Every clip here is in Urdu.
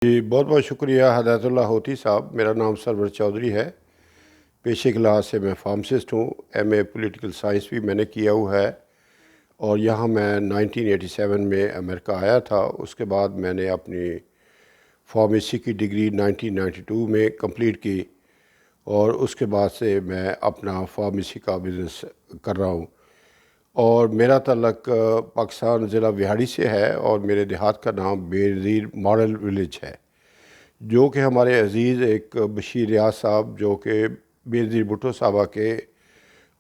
جی بہت بہت شکریہ ہدایت اللہ ہوتی صاحب. میرا نام سرور چودھری ہے. پیشے کے لحاظ سے میں فارمسسٹ ہوں. ایم اے پولیٹیکل سائنس بھی میں نے کیا ہوا ہے اور یہاں میں 1987 میں امریکہ آیا تھا. اس کے بعد میں نے اپنی فارمیسی کی ڈگری 1992 میں کمپلیٹ کی اور اس کے بعد سے میں اپنا فارمیسی کا بزنس کر رہا ہوں. اور میرا تعلق پاکستان ضلع وہاڑی سے ہے اور میرے دیہات کا نام بے نظیر ماڈل ولیج ہے، جو کہ ہمارے عزیز ایک بشیر ریاض صاحب جو کہ بے نظیر بھٹو صاحبہ کے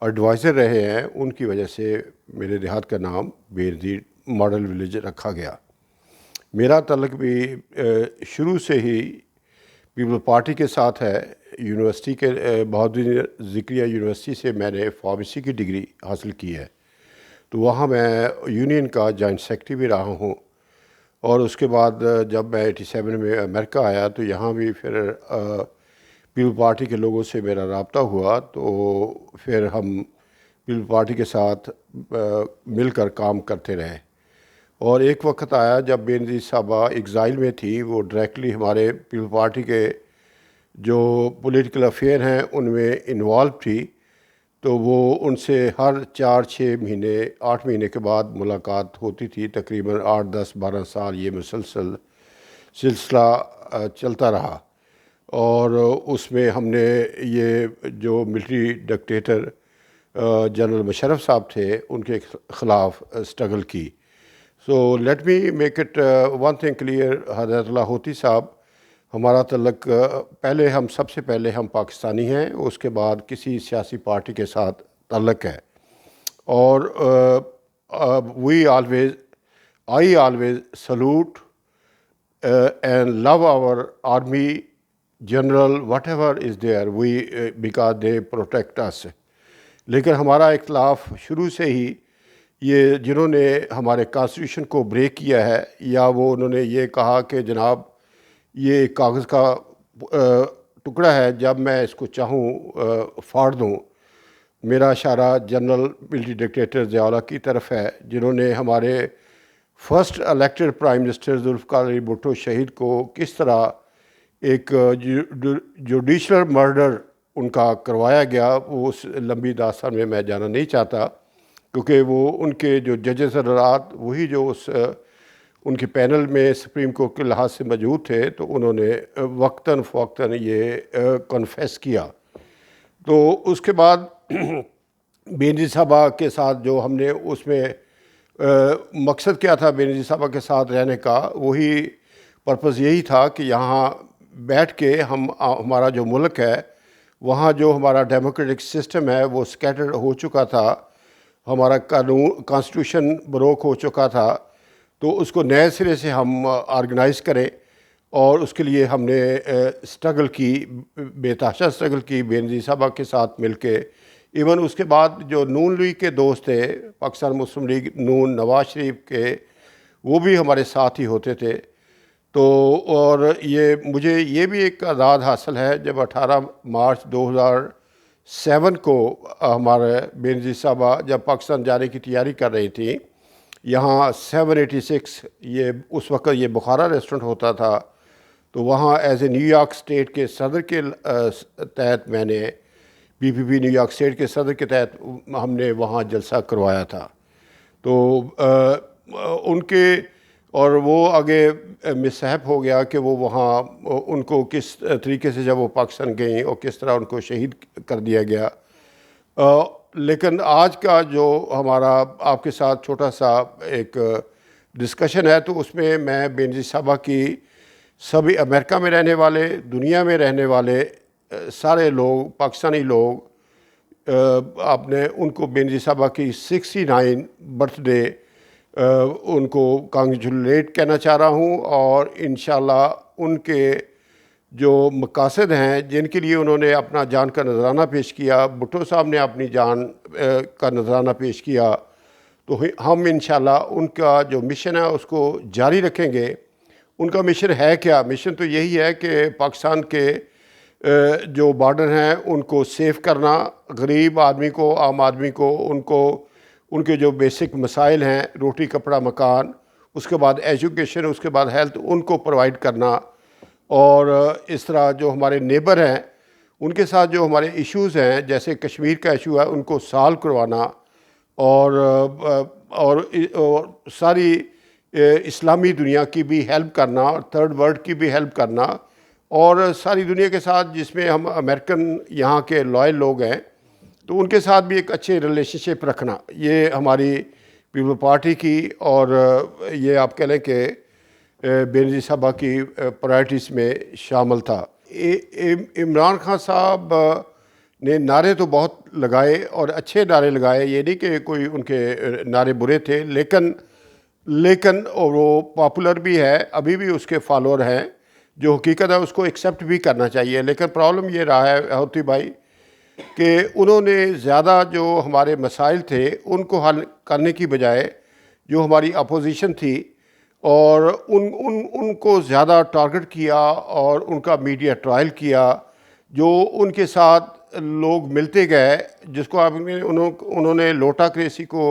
ایڈوائزر رہے ہیں، ان کی وجہ سے میرے دیہات کا نام بے نظیر ماڈل ولیج رکھا گیا. میرا تعلق بھی شروع سے ہی پیپل پارٹی کے ساتھ ہے. یونیورسٹی کے بہادر ذکریہ یونیورسٹی سے میں نے فارمیسی کی ڈگری حاصل کی ہے، تو وہاں میں یونین کا جوائنٹ سیکرٹری بھی رہا ہوں. اور اس کے بعد جب میں 87 میں امریکہ آیا تو یہاں بھی پھر پیپل پارٹی کے لوگوں سے میرا رابطہ ہوا، تو پھر ہم پیپل پارٹی کے ساتھ مل کر کام کرتے رہے. اور ایک وقت آیا جب بے نظیر صاحبہ ایگزائل میں تھی، وہ ڈائریکٹلی ہمارے پیپل پارٹی کے جو پولیٹیکل افیئر ہیں ان میں انوالو تھی، تو وہ ان سے ہر 4-6 مہینے 8 مہینے کے بعد ملاقات ہوتی تھی. تقریباً 8-10-12 سال یہ مسلسل سلسلہ چلتا رہا. اور اس میں ہم نے یہ جو ملٹری ڈکٹیٹر جنرل مشرف صاحب تھے ان کے خلاف اسٹرگل کی. So let me make it one thing clear ہدایت اللہ ہوتی صاحب، ہمارا تعلق سب سے پہلے ہم پاکستانی ہیں، اس کے بعد کسی سیاسی پارٹی کے ساتھ تعلق ہے. اور I always salute and love our army general whatever is there because they protect us. لیکن ہمارا اختلاف شروع سے ہی یہ جنہوں نے ہمارے کانسٹیٹیوشن کو بریک کیا ہے، یا انہوں نے یہ کہا کہ جناب یہ ایک کاغذ کا ٹکڑا ہے، جب میں اس کو چاہوں پھاڑ دوں. میرا اشارہ جنرل ملٹری ڈکٹیٹر ضیاء الحق کی طرف ہے، جنہوں نے ہمارے first elected prime minister Zulfikar Ali Bhutto شہید کو کس طرح ایک جوڈیشل مرڈر ان کا کروایا گیا. وہ اس لمبی داستان میں میں جانا نہیں چاہتا، کیونکہ وہ ان کے جو ججز حضرات وہی جو ان کے پینل میں سپریم کورٹ کے لحاظ سے موجود تھے، تو انہوں نے وقتاً فوقتاً یہ کنفیس کیا. تو اس کے بعد بے نظیر صاحبہ کے ساتھ جو ہم نے اس میں مقصد کیا تھا بے نظیر صاحبہ کے ساتھ رہنے کا، وہی پرپز یہی تھا کہ یہاں بیٹھ کے ہمارا جو ملک ہے وہاں جو ہمارا ڈیموکریٹک سسٹم ہے وہ سکیٹرڈ ہو چکا تھا، ہمارا کانسٹیٹیوشن بروک ہو چکا تھا، تو اس کو نئے سرے سے ہم آرگنائز کریں. اور اس کے لیے ہم نے اسٹرگل کی، بے تحاشا اسٹرگل کی بے نظیر صاحبہ کے ساتھ مل کے. ایون اس کے بعد جو نون لیگ کے دوست تھے، پاکستان مسلم لیگ نون، نواز شریف کے، وہ بھی ہمارے ساتھ ہی ہوتے تھے. تو اور مجھے یہ بھی ایک اعزاز حاصل ہے جب 18 مارچ 2007 کو ہمارے بے نظیر صاحبہ جب پاکستان جانے کی تیاری کر رہی تھیں، یہاں 786 اس وقت یہ بخارا ریسٹورنٹ ہوتا تھا، تو وہاں as a new York state کے صدر کے تحت میں نے PPP نیو یارک اسٹیٹ کے صدر کے تحت ہم نے وہاں جلسہ کروایا تھا. تو ان کے اور وہ آگے مصحف ہو گیا کہ وہ وہاں ان کو کس طریقے سے جب وہ پاکستان گئیں اور کس طرح ان کو شہید کر دیا گیا. لیکن آج کا جو ہمارا آپ کے ساتھ چھوٹا سا ایک ڈسکشن ہے، تو اس میں بے نظیر صاحبہ کی سبھی امریکہ میں رہنے والے، دنیا میں رہنے والے سارے لوگ، پاکستانی لوگ، آپ نے ان کو بے نظیر صاحبہ کی 69 برتھ ڈے ان کو کانگریچولیٹ کہنا چاہ رہا ہوں. اور انشاءاللہ ان کے جو مقاصد ہیں جن کے لیے انہوں نے اپنا جان کا نذرانہ پیش کیا، بھٹو صاحب نے اپنی جان کا نذرانہ پیش کیا، تو ہم انشاءاللہ ان کا جو مشن ہے اس کو جاری رکھیں گے. ان کا مشن ہے کیا؟ مشن تو یہی ہے کہ پاکستان کے جو بارڈر ہیں ان کو سیف کرنا، غریب آدمی کو، عام آدمی کو، ان کے جو بیسک مسائل ہیں، روٹی کپڑا مکان، اس کے بعد ایجوکیشن، اس کے بعد ہیلتھ، ان کو پرووائڈ کرنا. اور اس طرح جو ہمارے نیبر ہیں ان کے ساتھ جو ہمارے ایشوز ہیں جیسے کشمیر کا ایشو ہے ان کو سالو کروانا، اور ساری اسلامی دنیا کی بھی ہیلپ کرنا، اور تھرڈ ورلڈ کی بھی ہیلپ کرنا، اور ساری دنیا کے ساتھ جس میں ہم امریکن یہاں کے لائل لوگ ہیں تو ان کے ساتھ بھی ایک اچھے ریلیشن شپ رکھنا، یہ ہماری پیپل پارٹی کی اور یہ آپ کہہ لیں کہ بینظیر صاحبہ کی پرائرٹیز میں شامل تھا۔ عمران خان صاحب نے نعرے تو بہت لگائے اور اچھے نعرے لگائے، یہ نہیں کہ کوئی ان کے نعرے برے تھے، لیکن اور وہ پاپولر بھی ہے، ابھی بھی اس کے فالوور ہیں، جو حقیقت ہے اس کو ایکسیپٹ بھی کرنا چاہیے۔ لیکن پرابلم یہ رہا ہے ہوتی بھائی کہ انہوں نے زیادہ جو ہمارے مسائل تھے ان کو حل کرنے کی بجائے جو ہماری اپوزیشن تھی اور ان کو زیادہ ٹارگٹ کیا اور ان کا میڈیا ٹرائل کیا، جو ان کے ساتھ لوگ ملتے گئے، جس کو انہوں نے لوٹاکریسی کو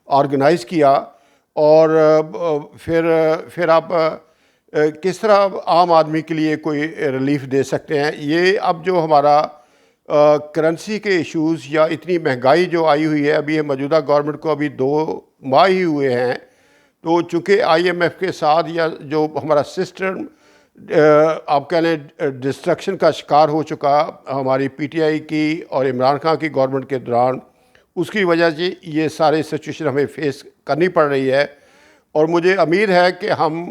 آرگنائز کیا، اور پھر آپ کس طرح عام آدمی کے لیے کوئی ریلیف دے سکتے ہیں؟ یہ اب جو ہمارا کرنسی کے ایشوز یا اتنی مہنگائی جو آئی ہوئی ہے، ابھی موجودہ گورنمنٹ کو ابھی 2 ماہ ہی ہوئے ہیں، تو چونکہ آئی ایم ایف کے ساتھ یا جو ہمارا سسٹم آپ کہہ لیں ڈسٹرکشن کا شکار ہو چکا ہماری پی ٹی آئی کی اور عمران خان کی گورنمنٹ کے دوران، اس کی وجہ سے یہ سارے سچویشن ہمیں فیس کرنی پڑ رہی ہے، اور مجھے امید ہے کہ ہم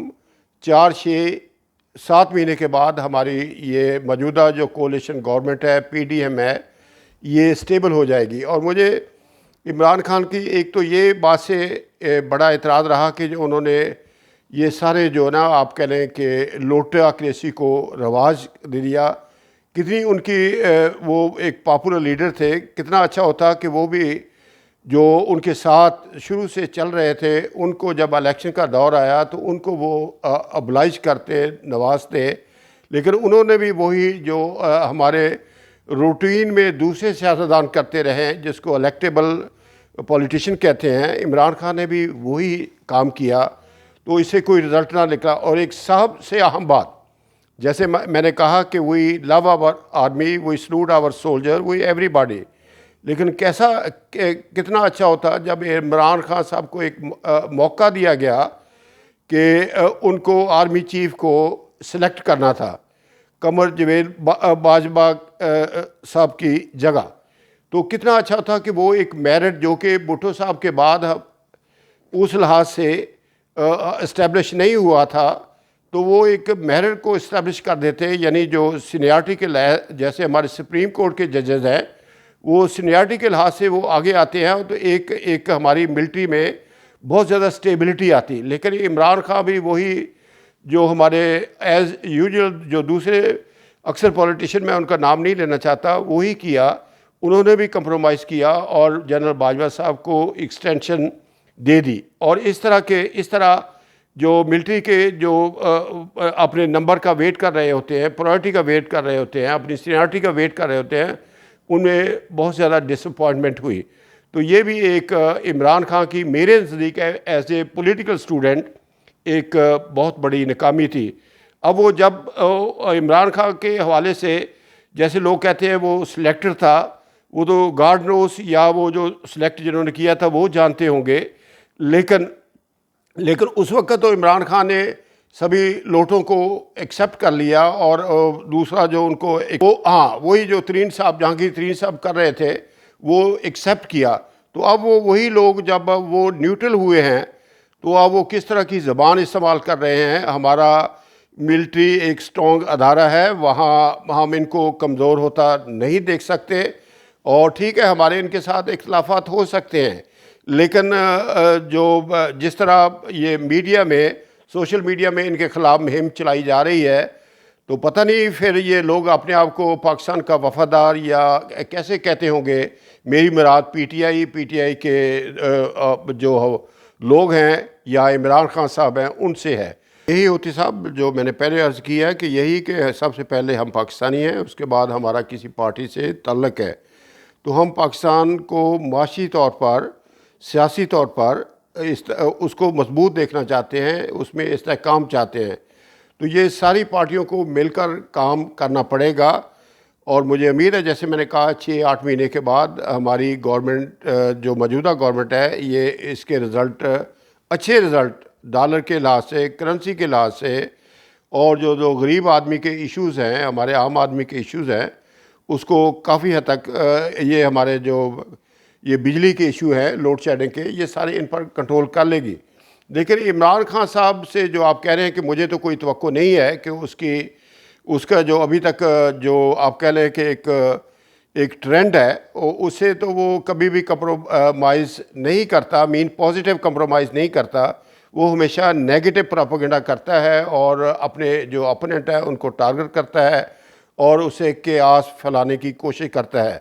4-6-7 مہینے کے بعد ہماری یہ موجودہ جو کولیشن گورنمنٹ ہے، پی ڈی ایم ہے، یہ سٹیبل ہو جائے گی۔ اور مجھے عمران خان کی ایک تو یہ بات سے بڑا اعتراض رہا کہ جو انہوں نے یہ سارے جو نا آپ کہہ لیں کہ لوٹاکریسی کو رواج دے دیا، کتنی ان کی وہ ایک پاپولر لیڈر تھے، کتنا اچھا ہوتا کہ وہ بھی جو ان کے ساتھ شروع سے چل رہے تھے ان کو جب الیکشن کا دور آیا تو ان کو وہ ابلائج کرتے، نوازتے، لیکن انہوں نے بھی وہی جو ہمارے روٹین میں دوسرے سیاستدان کرتے رہے جس کو الیکٹیبل پولیٹیشین کہتے ہیں، عمران خان نے بھی وہی کام کیا، تو اس سے کوئی رزلٹ نہ نکلا۔ اور ایک سب سے اہم بات، جیسے میں نے کہا کہ وی لو our army, we salute our soldier, we every body, لیکن کتنا اچھا ہوتا جب عمران خان صاحب کو ایک موقع دیا گیا کہ ان کو آرمی چیف کو سلیکٹ کرنا تھا قمر جاوید باجوہ صاحب کی جگہ، تو کتنا اچھا تھا کہ وہ ایک میرٹ جو کہ بھٹو صاحب کے بعد اس لحاظ سے اسٹیبلش نہیں ہوا تھا، تو وہ ایک میرٹ کو اسٹیبلش کر دیتے، یعنی جو سینیارٹی کے جیسے ہمارے سپریم کورٹ کے ججز ہیں وہ سینیارٹی کے لحاظ سے وہ آگے آتے ہیں، تو ایک ہماری ملٹری میں بہت زیادہ سٹیبلٹی آتی۔ لیکن عمران خان بھی وہی جو ہمارے ایز یوزول جو دوسرے اکثر پولیٹیشین میں ان کا نام نہیں لینا چاہتا وہی کیا، انہوں نے بھی کمپرومائز کیا اور جنرل باجوہ صاحب کو ایکسٹینشن دے دی، اور اس طرح جو ملٹری کے جو اپنے نمبر کا ویٹ کر رہے ہوتے ہیں، پرائرٹی کا ویٹ کر رہے ہوتے ہیں، اپنی سینیارٹی کا ویٹ کر رہے ہوتے ہیں، ان میں بہت زیادہ ڈس اپوائنٹمنٹ ہوئی۔ تو یہ بھی ایک عمران خان کی میرے نزدیک ایز اے پولیٹیکل اسٹوڈنٹ ایک بہت بڑی ناکامی تھی۔ اب وہ جب عمران خان کے حوالے سے جیسے لوگ کہتے ہیں وہ سلیکٹر تھا، وہ تو گاڈ نوز یا وہ جو سلیکٹ جنہوں نے کیا تھا وہ جانتے ہوں گے، لیکن اس وقت تو عمران خان نے سبھی لوٹوں کو ایکسیپٹ کر لیا، اور دوسرا جو ان کو وہی جو جہانگیر ترین صاحب کر رہے تھے وہ ایکسیپٹ کیا، تو اب وہی لوگ جب وہ نیوٹرل ہوئے ہیں تو اب وہ کس طرح کی زبان استعمال کر رہے ہیں۔ ہمارا ملٹری ایک سٹرونگ ادارہ ہے، وہاں ہم ان کو کمزور ہوتا نہیں دیکھ سکتے، اور ٹھیک ہے ہمارے ان کے ساتھ اختلافات ہو سکتے ہیں، لیکن جس طرح یہ میڈیا میں سوشل میڈیا میں ان کے خلاف مہم چلائی جا رہی ہے، تو پتہ نہیں پھر یہ لوگ اپنے آپ کو پاکستان کا وفادار یا کیسے کہتے ہوں گے۔ میری مراد پی ٹی آئی کے جو لوگ ہیں یا عمران خان صاحب ہیں ان سے ہے۔ یہی ہوتی صاحب جو میں نے پہلے عرض کیا ہے کہ یہی کہ سب سے پہلے ہم پاکستانی ہیں، اس کے بعد ہمارا کسی پارٹی سے تعلق ہے، تو ہم پاکستان کو معاشی طور پر، سیاسی طور پر اس کو مضبوط دیکھنا چاہتے ہیں، اس میں استحکام چاہتے ہیں، تو یہ ساری پارٹیوں کو مل کر کام کرنا پڑے گا، اور مجھے امید ہے جیسے میں نے کہا 6-8 مہینے کے بعد ہماری گورنمنٹ جو موجودہ گورنمنٹ ہے یہ اس کے رزلٹ اچھے رزلٹ ڈالر کے لحاظ سے، کرنسی کے لحاظ سے، اور جو غریب آدمی کے ایشوز ہیں، ہمارے عام آدمی کے ایشوز ہیں، اس کو کافی حد تک یہ ہمارے جو یہ بجلی کے ایشو ہیں، لوڈ شیڈنگ کے، یہ سارے ان پر کنٹرول کر لے گی۔ لیکن عمران خان صاحب سے جو آپ کہہ رہے ہیں کہ مجھے تو کوئی توقع نہیں ہے کہ اس کا جو ابھی تک جو آپ کہہ لیں کہ ایک ٹرینڈ ہے، اسے تو وہ کبھی بھی کمپرومائز نہیں کرتا، پازیٹیو کمپرومائز نہیں کرتا، وہ ہمیشہ نیگیٹو پروپیگنڈا کرتا ہے اور اپنے جو اپوننٹ ہے ان کو ٹارگٹ کرتا ہے اور اسے کیاس پھیلانے کی کوشش کرتا ہے،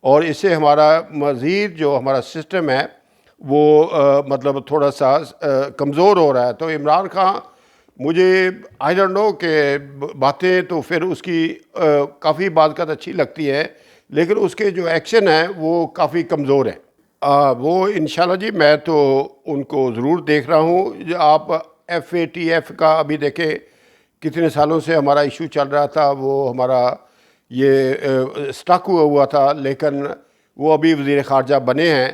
اور اس سے ہمارا مزید جو ہمارا سسٹم ہے وہ مطلب تھوڑا سا کمزور ہو رہا ہے۔ تو عمران خان مجھے آئی ڈونٹ نو کہ باتیں تو پھر اس کی کافی بات اچھی لگتی ہے، لیکن اس کے جو ایکشن ہیں وہ کافی کمزور ہیں۔ وہ انشاءاللہ جی میں تو ان کو ضرور دیکھ رہا ہوں۔ آپ FATF کا ابھی دیکھیں کتنے سالوں سے ہمارا ایشو چل رہا تھا، وہ ہمارا یہ سٹک ہوا تھا، لیکن وہ ابھی وزیر خارجہ بنے ہیں،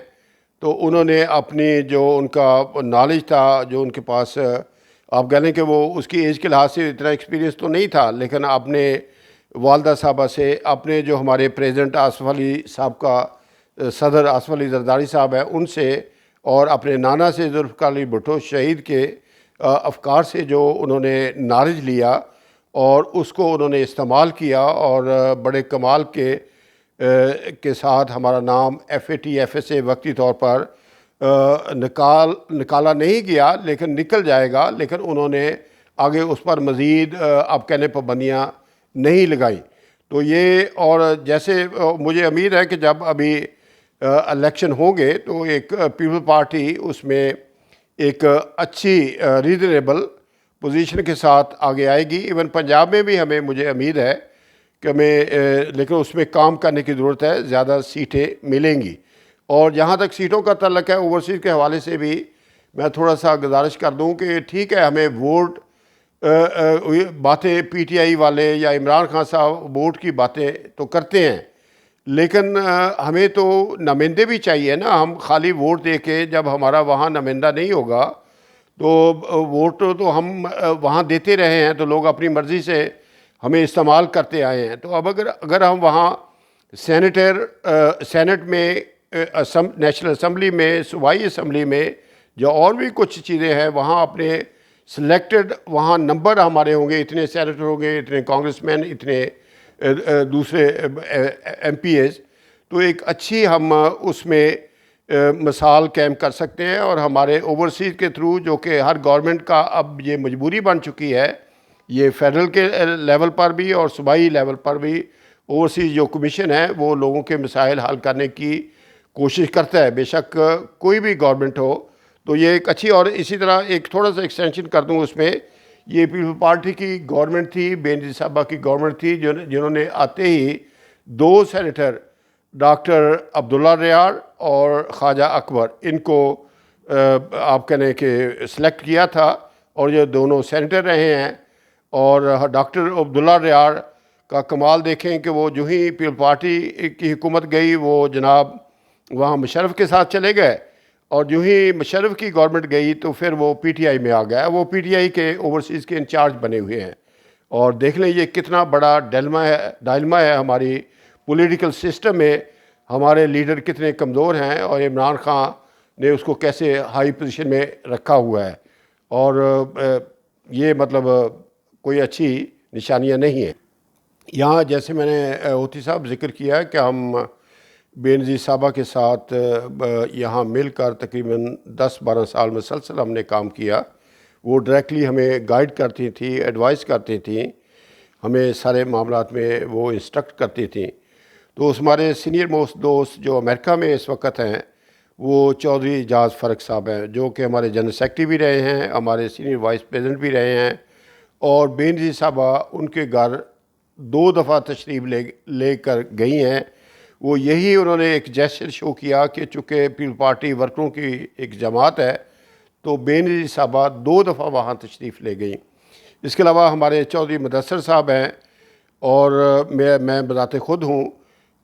تو انہوں نے اپنی جو ان کا نالج تھا، جو ان کے پاس آپ کہہ لیں کہ وہ اس کی ایج کے لحاظ سے اتنا ایکسپیرینس تو نہیں تھا، لیکن اپنے والدہ صاحبہ سے، اپنے جو ہمارے پریزیڈنٹ آصف علی صاحب کا صدر آصف علی زرداری صاحب ہیں ان سے، اور اپنے نانا سے ذوالفقار علی بھٹو شہید کے افکار سے جو انہوں نے نالج لیا اور اس کو انہوں نے استعمال کیا، اور بڑے کمال کے ساتھ ہمارا نام FATF سے وقتی طور پر نکالا نہیں گیا، لیکن نکل جائے گا، لیکن انہوں نے آگے اس پر مزید آپ کہنے پابندیاں نہیں لگائیں۔ تو یہ، اور جیسے مجھے امید ہے کہ جب ابھی الیکشن ہوں گے تو ایک پیپل پارٹی اس میں ایک اچھی ریزنیبل پوزیشن کے ساتھ آگے آئے گی۔ ایون پنجاب میں بھی مجھے امید ہے کہ لیکن اس میں کام کرنے کی ضرورت ہے، زیادہ سیٹیں ملیں گی۔ اور جہاں تک سیٹوں کا تعلق ہے اوورسیز کے حوالے سے بھی میں تھوڑا سا گزارش کر دوں کہ ٹھیک ہے ہمیں ووٹ باتیں PTI والے یا عمران خان صاحب ووٹ کی باتیں تو کرتے ہیں، لیکن ہمیں تو نمائندے بھی چاہیے نا۔ ہم خالی ووٹ دے کے جب ہمارا وہاں نمائندہ نہیں ہوگا تو ووٹ تو ہم وہاں دیتے رہے ہیں، تو لوگ اپنی مرضی سے ہمیں استعمال کرتے آئے ہیں۔ تو اب اگر ہم وہاں سینٹ میں، نیشنل اسمبلی میں، صوبائی اسمبلی میں، جو اور بھی کچھ چیزیں ہیں وہاں اپنے سلیکٹڈ وہاں نمبر ہمارے ہوں گے، اتنے سینیٹر ہوں گے، اتنے کانگریس مین، اتنے دوسرے MPs، تو ایک اچھی ہم اس میں مثال قائم کر سکتے ہیں۔ اور ہمارے اوورسیز کے تھرو، جو کہ ہر گورنمنٹ کا اب یہ مجبوری بن چکی ہے، یہ فیڈرل کے لیول پر بھی اور صوبائی لیول پر بھی اوورسیز جو کمیشن ہے وہ لوگوں کے مسائل حل کرنے کی کوشش کرتا ہے، بے شک کوئی بھی گورنمنٹ ہو۔ تو یہ ایک اچھی، اور اسی طرح ایک تھوڑا سا ایکسٹینشن کر دوں اس میں، یہ پیپل پارٹی کی گورنمنٹ تھی، بے نظیر صاحبہ کی گورنمنٹ تھی، جنہوں نے آتے ہی 2 سینیٹر ڈاکٹر عبداللہ ریاض اور خواجہ اکبر، ان کو آپ کہنے کہ سلیکٹ کیا تھا، اور یہ دونوں سینیٹر رہے ہیں۔ اور ڈاکٹر عبداللہ ریاض کا کمال دیکھیں کہ وہ جو ہی پیپل پارٹی کی حکومت گئی وہ جناب وہاں مشرف کے ساتھ چلے گئے، اور جو ہی مشرف کی گورنمنٹ گئی تو پھر وہ PTI میں آ گیا، وہ PTI کے اوورسیز کے انچارج بنے ہوئے ہیں۔ اور دیکھ لیں یہ کتنا بڑا ڈائلما ہے ہماری پولیٹیکل سسٹم میں، ہمارے لیڈر کتنے کمزور ہیں، اور عمران خان نے اس کو کیسے ہائی پوزیشن میں رکھا ہوا ہے، اور یہ مطلب کوئی اچھی نشانیاں نہیں ہیں۔ یہاں جیسے میں نے ہوتی صاحب ذکر کیا کہ ہم بے نظیر صاحبہ کے ساتھ یہاں مل کر تقریباً 10-12 سال مسلسل ہم نے کام کیا۔ وہ ڈائریکٹلی ہمیں گائیڈ کرتی تھیں، ایڈوائز کرتی تھیں، ہمیں سارے معاملات میں وہ انسٹرکٹ کرتی تھیں۔ تو اس ہمارے سینئر موسٹ دوست جو امریکہ میں اس وقت ہیں وہ چودھری اعجاز فرق صاحب ہیں، جو کہ ہمارے جنرل سیکرٹری بھی رہے ہیں، ہمارے سینئر وائس پریزیڈنٹ بھی رہے ہیں، اور بے نظیر صاحبہ ان کے گھر 2 دفعہ تشریف لے کر گئی ہیں۔ وہ یہی انہوں نے ایک جیسچر شو کیا کہ چونکہ پیپل پارٹی ورکروں کی ایک جماعت ہے، تو بے نظیر صاحبہ 2 دفعہ وہاں تشریف لے گئیں۔ اس کے علاوہ ہمارے چودھری مدثر صاحب ہیں، اور میں بذات خود ہوں،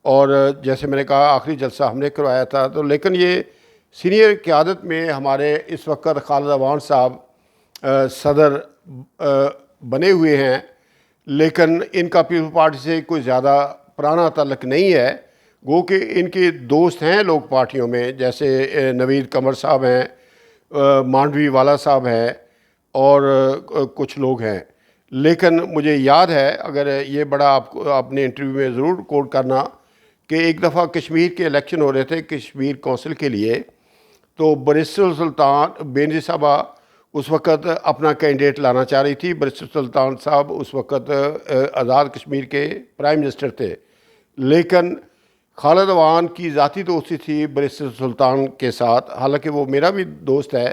اور جیسے میں نے کہا آخری جلسہ ہم نے کروایا تھا، تو لیکن یہ سینئر قیادت میں ہمارے اس وقت خالد عوان صاحب صدر بنے ہوئے ہیں، لیکن ان کا پیپلز پارٹی سے کوئی زیادہ پرانا تعلق نہیں ہے، گو کہ ان کے دوست ہیں لوگ پارٹیوں میں، جیسے نوید قمر صاحب ہیں، مانڈوی والا صاحب ہیں، اور کچھ لوگ ہیں۔ لیکن مجھے یاد ہے، اگر یہ بڑا آپ کو اپنے انٹرویو میں ضرور کوٹ کرنا، کہ ایک دفعہ کشمیر کے الیکشن ہو رہے تھے کشمیر کونسل کے لیے، تو برسٹل سلطان بینظیر صاحبہ اس وقت اپنا کینڈیڈیٹ لانا چاہ رہی تھی۔ برسٹل سلطان صاحب اس وقت آزاد کشمیر کے پرائم منسٹر تھے، لیکن خالد عوان کی ذاتی دوستی تھی برسٹل سلطان کے ساتھ، حالانکہ وہ میرا بھی دوست ہے،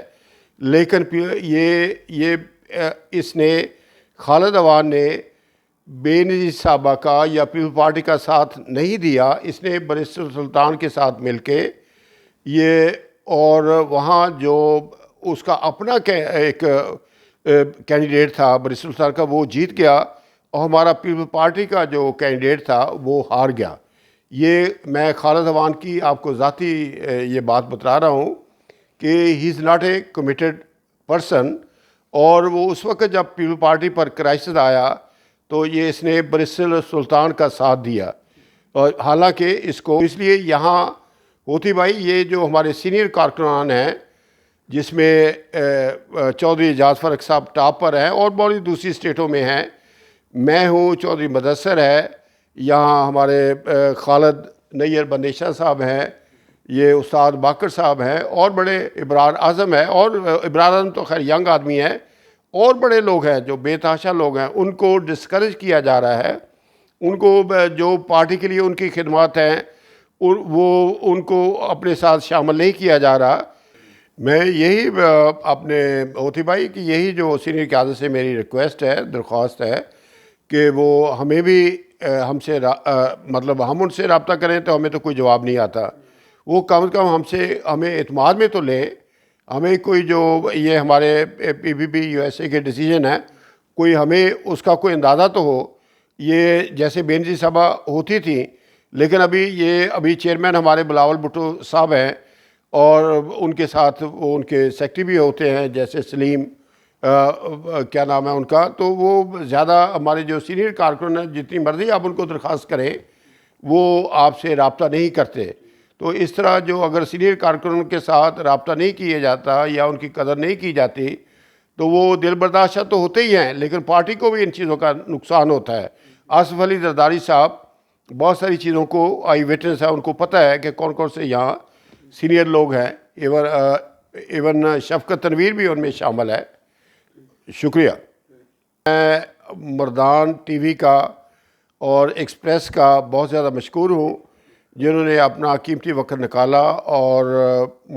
لیکن یہ اس نے خالد عوان نے بینظیر صاحبہ کا یا پیپلز پارٹی کا ساتھ نہیں دیا، اس نے برسٹل سلطان کے ساتھ مل کے یہ، اور وہاں جو اس کا اپنا ایک کینڈیڈیٹ تھا برسٹل سلطان کا، وہ جیت گیا، اور ہمارا پیپلز پارٹی کا جو کینڈیڈیٹ تھا وہ ہار گیا۔ یہ میں خالد عوان کی آپ کو ذاتی یہ بات بتا رہا ہوں کہ he is not a committed person, اور وہ اس وقت جب پیپلز پارٹی پر کرائسس آیا تو یہ اس نے برسٹل سلطان کا ساتھ دیا، اور حالانکہ اس کو اس لیے یہاں ہوتی بھائی، یہ جو ہمارے سینئر کارکنان ہیں، جس میں چودھری اعجاز فرق صاحب ٹاپ پر ہیں، اور بہت دوسری اسٹیٹوں میں ہیں، میں ہوں، چودھری مدثر ہے، یہاں ہمارے خالد نیر بندیشہ صاحب ہیں، یہ استاد باقر صاحب ہیں، اور بڑے ابرار اعظم ہے، اور ابرار اعظم تو خیر ینگ آدمی ہے، اور بڑے لوگ ہیں جو بے تحاشا لوگ ہیں، ان کو ڈسکریج کیا جا رہا ہے، ان کو جو پارٹی کے لیے ان کی خدمات ہیں وہ ان کو اپنے ساتھ شامل نہیں کیا جا رہا۔ میں یہی اپنے ہوتی بھائی کہ یہی جو سینئر قیادت سے میری ریکویسٹ ہے، درخواست ہے، کہ وہ ہمیں بھی ہم سے مطلب ہم ان سے رابطہ کریں تو ہمیں تو کوئی جواب نہیں آتا، وہ کم از کم ہمیں اعتماد میں تو لیں، ہمیں کوئی جو یہ ہمارے پی پی پی یو ایس اے کے ڈیسیجن ہے، کوئی ہمیں اس کا کوئی اندازہ تو ہو۔ یہ جیسے بینظیر صاحبہ ہوتی تھیں، لیکن ابھی چیئرمین ہمارے بلاول بھٹو صاحب ہیں، اور ان کے ساتھ وہ ان کے سیکٹری بھی ہوتے ہیں، جیسے سلیم کیا نام ہے ان کا، تو وہ زیادہ ہمارے جو سینئر کارکن ہیں، جتنی مرضی آپ ان کو درخواست کریں وہ آپ سے رابطہ نہیں کرتے۔ تو اس طرح جو اگر سینئر کارکنوں کے ساتھ رابطہ نہیں کیا جاتا یا ان کی قدر نہیں کی جاتی تو وہ دل برداشتہ تو ہوتے ہی ہیں، لیکن پارٹی کو بھی ان چیزوں کا نقصان ہوتا ہے۔ آصف علی زرداری صاحب بہت ساری چیزوں کو آئی وٹنس ہے، ان کو پتہ ہے کہ کون کون سے یہاں سینئر لوگ ہیں، ایون شفقت تنویر بھی ان میں شامل ہے۔ شکریہ۔ میں مردان ٹی وی کا اور ایکسپریس کا بہت زیادہ مشکور ہوں، جنہوں نے اپنا قیمتی وقت نکالا اور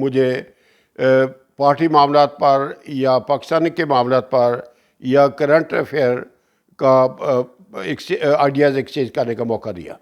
مجھے پارٹی معاملات پر یا پاکستان کے معاملات پر یا کرنٹ افیئر کا آئیڈیاز ایکسچینج کرنے کا موقع دیا۔